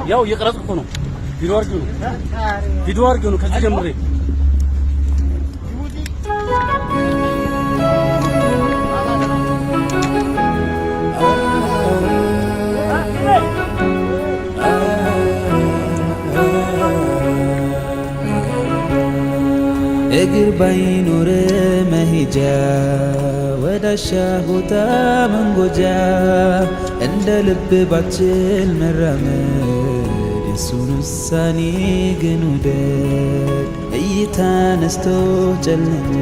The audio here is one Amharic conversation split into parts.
ያው እየቀረጽኩ ነው። ቪዲዮ አድርጌው ነው ከዚህ ጀምሬ እግር ባይኖር መሄጃ ወዳሻ ቦታ መንጎጃ እንደ ልብ ባችል መራመድ የሱን ውሳኔ ግን ውደድ። እይታ ነስቶ ጨልሞ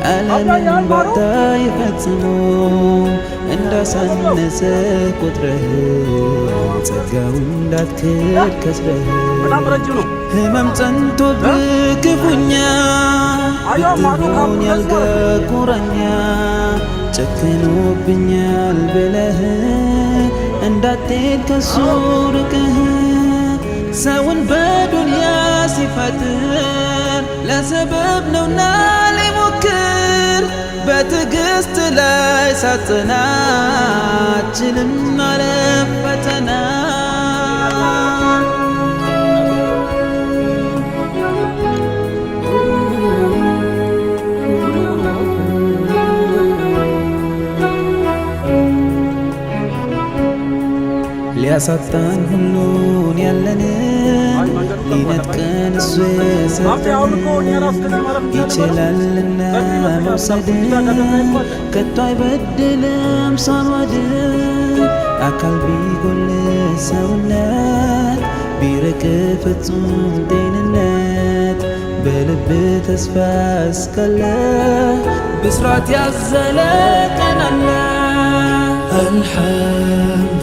ዓለምን ባታይ ፈጽሞ እንዳሳነሰ ቁጥረህ ጸጋው እንዳትክድ ከስረህ ህመም ጸንቶብህ ክፉኛ ብትሆን ያልጋ ቁራኛ ጨክኖብኛል ብለህ እንዳትሄድ ከሱ ርቀህ ሰውን በዱንያ ሲፈጥር ለሰበብ ነውና ሊሞክር በትዕግስት ላይ ሳትጸና አትችልም ማለፍ ፈተና ሊያሳጣን ሁሉን ያለንን ሊነጥቀን እሱ የሰጠን ይችላልና መውሰድን ከቶ አይበድልም ሳንወድን አካል ቢጎል ሰውነት ቢርቅ ፍጹም ጤንነት በልብ ተስፋ እስካለ ብስራት ያዘለ ቀን አለ። አልሐምዱሊላህ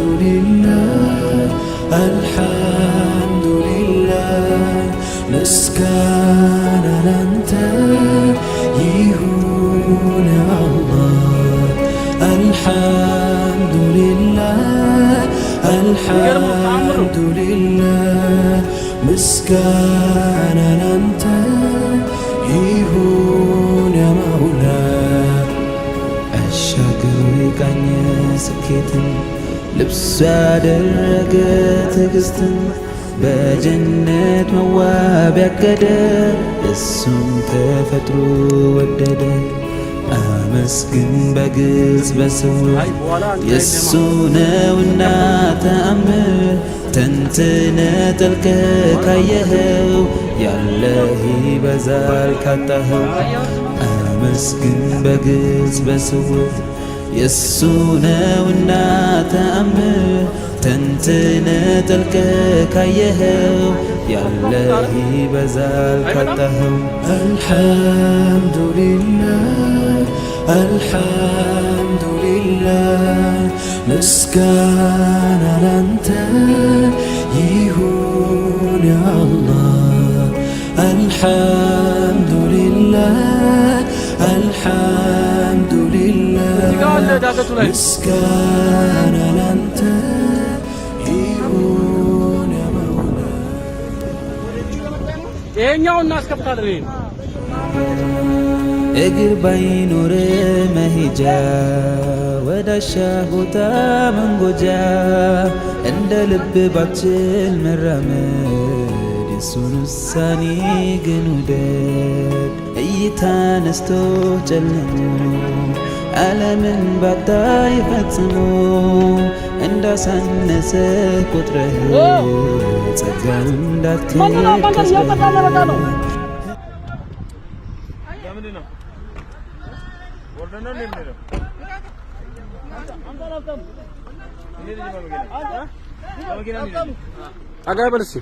አልሐምዱሊላህ ምስጋና ላንተ ይሁን አላህ። አልሐምዱሊላህ አልሐምዱሊላህ ምስጋና ላንተ ይሁን ያመውላ አሻግሮ የቃኘ ስኬትን ልብሱ ያደረገ ትዕግስትን በጀነት መዋብ ያቀደ እሱም ተፈጥሮ ወደደ። አመስግን በግልጽ በስውር የእሱ ነውና ተአምር ተንትነ ጠልቀ ካየኸው ያለህ ይበዛል ካጣኸው። አመስግን በግልጽ በስውር የእሱ ነውና ተአምር ተንትነ ጠልቀ ካየኸው ያለህ ይበዛል ካጣኸው። አልሐምዱሊላህ አልሐምዱሊላህ ምስጋና ላንተ ይሁን ያአላህ። አልሐምዱሊላህ አልሐምዱሊላህ ምስጋና ላንተ ይሁን ያመውላ። ይሄኛው እናስከፍታለን። እግር ባይኖር መሄጃ ወዳሻ ቦታ መንጎጃ እንደ ልብ ባችል መራመድ የሱን ውሳኔ ግን ውደድ። እይታ ነስቶ ጨልሞ ዓለምን ባታይ ፈጽሞ እንዳሳነሰ ቁጥረህ ጸጋው እንዳትክድ አጋይ በልሲ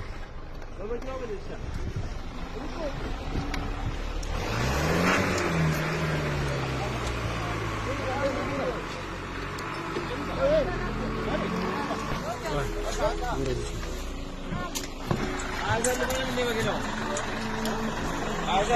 आजा